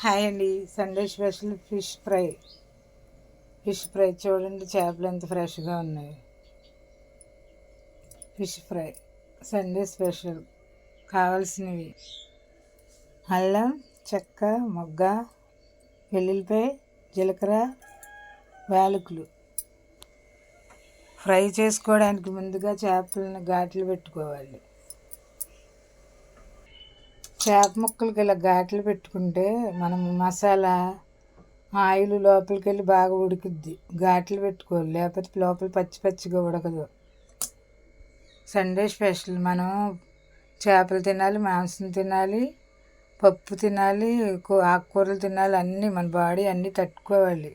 Hi అండి. Sunday special fish fry చూడండి, చేపలు ఎంత ఫ్రెష్గా ఉన్నాయి. Fish fry Sunday special. కావాల్సినవి: అల్లం, చెక్క, మొగ్గ, వెల్లుల్లిపాయ, జీలకర్ర, యాలకులు. ఫ్రై చేసుకోవడానికి ముందుగా చేపలను ఘాట్లు పెట్టుకోవాలి. చేప ముక్కలకి ఇలా ఘాట్లు పెట్టుకుంటే మనం మసాలా ఆయిల్ లోపలికి వెళ్ళి బాగా ఉడుకుద్ది. ఘాట్లు పెట్టుకోవాలి, లేకపోతే లోపల పచ్చి పచ్చిగా ఉడకదు. Sunday special. మనం చేపలు తినాలి, మాంసం తినాలి, పప్పు తినాలి, ఆకుకూరలు తినాలి. అన్నీ మన బాడీ అన్నీ తట్టుకోవాలి.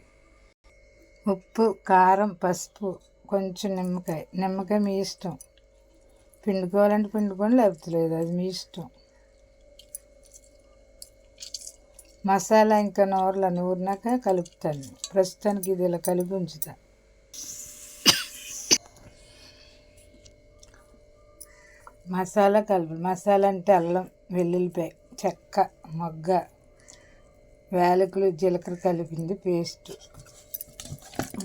ఉప్పు, కారం, పసుపు, కొంచెం నిమ్మకాయ మీ ఇష్టం. పిండుకోవాలంటే పిండుకొని, లేకపోతే లేదు, అది మీ ఇష్టం. మసాలా ఇంకా నూరినాక కలుపుతాను. ప్రస్తుతానికి ఇది ఇలా కలిపి ఉంచుతా. మసాలా అంటే అల్లం, వెల్లుల్లిపాయ, చెక్క, మొగ్గ, యాలకులు, జీలకర్ర కలిపింది పేస్ట్.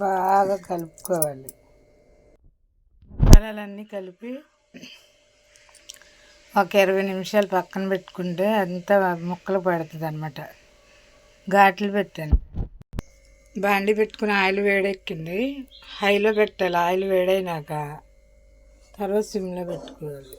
బాగా కలుపుకోవాలి. మసాలాలన్నీ కలిపి ఒక 20 నిమిషాలు పక్కన పెట్టుకుంటే అంతా ముక్కలు పడుతుంది అన్నమాట. ఘాట్లు పెట్టాను. బాండి పెట్టుకుని ఆయిల్ వేడెక్కింది. హైలో పెట్టాలి. ఆయిల్ వేడైనాక తర్వాత సిమ్లో పెట్టుకోవాలి.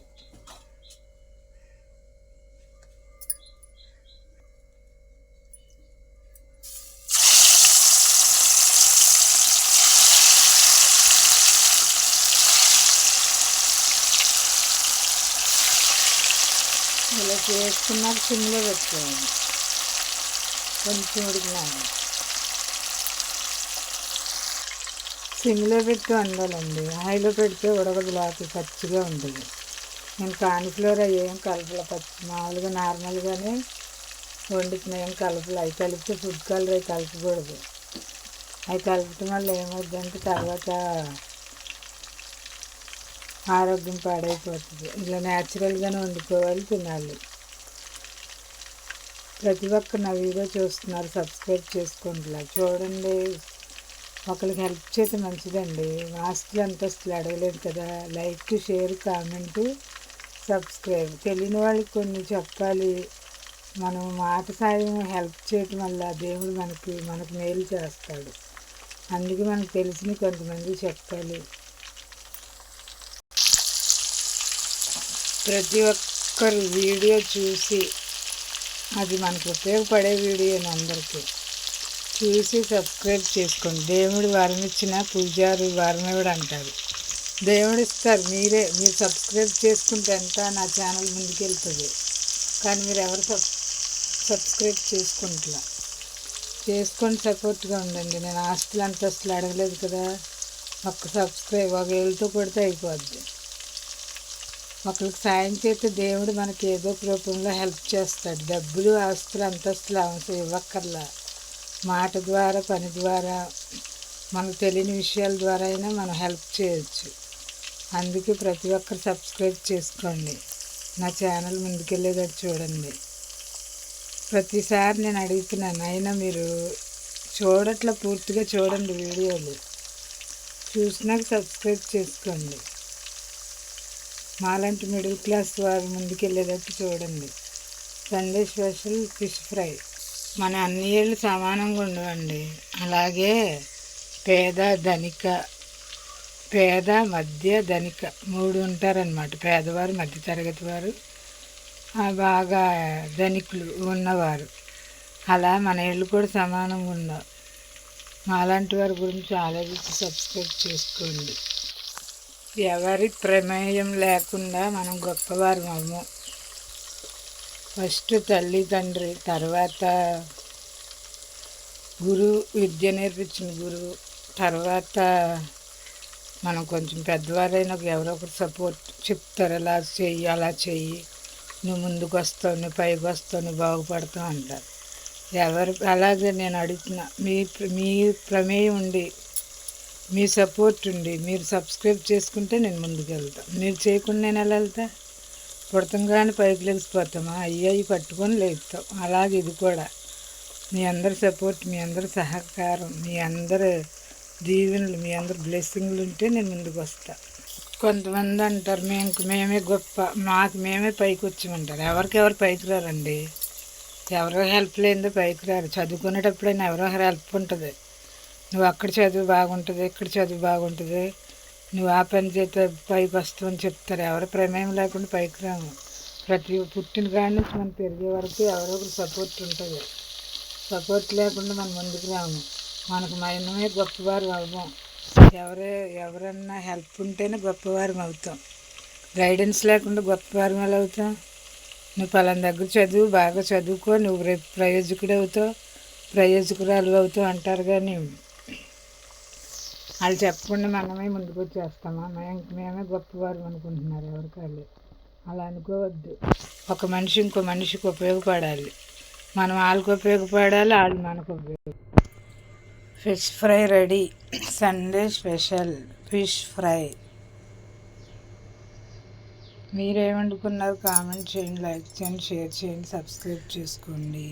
ఇలా చేసుకున్నాక సిమ్లో పెట్టుకోవాలి. కొంచెం ఉడికినాక సిమ్లో పెట్టి వండాలండి. హైలో పెడితే ఉడకదు, లోపల పచ్చిగా ఉంటుంది. నేను కాన్ఫ్లోర్ అవి ఏం కలపల, మామూలుగా నార్మల్గానే వండుతున్నా. ఏం కలపలు. అవి కలిపితే ఫుడ్ కలర్ అవి కలపకూడదు. అవి కలపటం వల్ల ఏమవుతుందంటే తర్వాత ఆరోగ్యం పాడైపోతుంది. ఇలా న్యాచురల్గానే వండుకోవాలి, తినాలి. ప్రతి ఒక్కరు నా వీడియో చూస్తున్నారు, సబ్స్క్రైబ్ చేసుకుంటున్నారు. చూడండి, ఒకరికి హెల్ప్ చేస్తే మంచిదండి. ఆస్తులు అంతస్తులు అడగలేదు కదా. లైక్, షేర్, కామెంటు, సబ్స్క్రైబ్. తెలియని వాళ్ళకి కొన్ని చెప్పాలి. మనం మాట సాయం హెల్ప్ చేయటం వల్ల దేవుడు మనకు మేలు చేస్తాడు. అందుకే మనకు తెలిసిన కొంతమంది చెప్పాలి. ప్రతి ఒక్కరు వీడియో చూసి, అది మనకు ఉపయోగపడే వీడియోని అందరికీ చూసి సబ్స్క్రైబ్ చేసుకోండి. దేవుడు వరం ఇచ్చిన పూజారి వరమివుడు అంటారు. దేవుడు ఇస్తారు. మీరు సబ్స్క్రైబ్ చేసుకుంటే ఎంత నా ఛానల్ ముందుకు వెళ్తుంది. కానీ మీరు ఎవరు సబ్స్క్రైబ్ చేసుకొని సపోర్ట్గా ఉండండి. నేను ఆస్తులు అంతస్తులు అడగలేదు కదా. ఒక్క సబ్స్క్రైబ్ ఒక ఏళ్ళతో కొడితే అయిపోద్ది. ఒకరికి సాయం చేస్తే దేవుడు మనకి ఏదో ఒక రూపంలో హెల్ప్ చేస్తాడు. డబ్బులు, ఆస్తులు, అంతస్తులు అవసరం ఇవ్వక్కర్లా. మాట ద్వారా, పని ద్వారా, మనకు తెలియని విషయాల ద్వారా అయినా మనం హెల్ప్ చేయొచ్చు. అందుకే ప్రతి ఒక్కరు సబ్స్క్రైబ్ చేసుకోండి. నా ఛానల్ ముందుకెళ్ళేటట్టు చూడండి. ప్రతిసారి నేను అడుగుతున్నాను, అయినా మీరు చూడట్లా. పూర్తిగా చూడండి వీడియోలు. చూసినాక సబ్స్క్రైబ్ చేసుకోండి. మాలాంటి మిడిల్ క్లాస్ వారు ముందుకెళ్ళేటట్టు చూడండి. Sunday special fish fry. మన అన్ని ఏళ్ళు సమానంగా ఉండవండి. అలాగే పేద, మధ్య, ధనిక 3 ఉంటారనమాట. పేదవారు, మధ్యతరగతి వారు, బాగా ధనికులు ఉన్నవారు. అలా మన ఏళ్ళు కూడా సమానంగా ఉండవు. మాలాంటి వారి గురించి ఆలోచించి సబ్స్క్రైబ్ చేసుకోండి. ఎవరి ప్రమేయం లేకుండా మనం గొప్పవారు అవ్వము. ఫస్ట్ తల్లి, తండ్రి, తర్వాత గురువు, విద్య నేర్పించిన గురువు, తర్వాత మనం కొంచెం పెద్దవారైనా ఎవరో ఒకరు సపోర్ట్ చెప్తారు. అలా చెయ్యి, అలా చెయ్యి, నువ్వు ముందుకు వస్తావు, నువ్వు పైకి వస్తావు, నువ్వు బాగుపడతావు అంటారు. అలాగే నేను అడుగుతున్నా, మీ ప్రమేయం ఉండి, మీ సపోర్ట్ ఉండి, మీరు సబ్స్క్రైబ్ చేసుకుంటే నేను ముందుకు వెళ్తాను. మీరు చేయకుండా నేను ఎలా వెళ్తా? పుడతంగానే పైకి లేచిపోతామా? అయ్యి పట్టుకొని లేపుతాం. అలాగే ఇది కూడా మీ అందరి సపోర్ట్, మీ అందరి సహకారం, మీ అందరి దీవెనలు, మీ అందరి బ్లెస్సింగ్లు ఉంటే నేను ముందుకు వస్తా. కొంతమంది అంటారు మేమే గొప్ప, మాకు మేమే పైకి వచ్చామంటారు. ఎవరికెవరు పైకి రారండి. ఎవరో హెల్ప్ లేనిదో పైకి రారు. చదువుకునేటప్పుడైనా ఎవరో హెల్ప్ ఉంటుంది. నువ్వు అక్కడ చదువు బాగుంటుంది, ఇక్కడ చదువు బాగుంటుంది, నువ్వు ఆ పని చేస్తే పైకి వస్తావు అని చెప్తారు. ఎవరి ప్రమేయం లేకుండా పైకి రాము. ప్రతి పుట్టిన కాడి నుంచి మనం పెరిగే వరకు ఎవరో ఒకరు సపోర్ట్ ఉంటుంది. సపోర్ట్ లేకుండా మనం ముందుకు రాము. మనకు మనమే గొప్పవారు అవ్వం. ఎవరన్నా హెల్ప్ ఉంటేనే గొప్పవారం అవుతాం. గైడెన్స్ లేకుండా గొప్పవారం ఎలా అవుతాం? నువ్వు పలానా దగ్గర చదువు, బాగా చదువుకో, నువ్వు రేపు ప్రయోజకుడు అవుతావు, ప్రయోజకురాలు అవుతావు అంటారు. కానీ వాళ్ళు చెప్పకుండా మనమే ముందుకు వచ్చేస్తామా? మేమే గొప్పవారు అనుకుంటున్నారు ఎవరికాళ్ళు. అలా అనుకోవద్దు. ఒక మనిషి ఇంకో మనిషికి ఉపయోగపడాలి. మనం వాళ్ళకి ఉపయోగపడాలి, వాళ్ళు మనకు ఉపయోగపడాలి. Fish fry ready. Sunday special fish fry. మీరేమనుకున్నారు? కామెంట్ చేయండి, లైక్ చేయండి, షేర్ చేయండి, సబ్స్క్రైబ్ చేసుకోండి.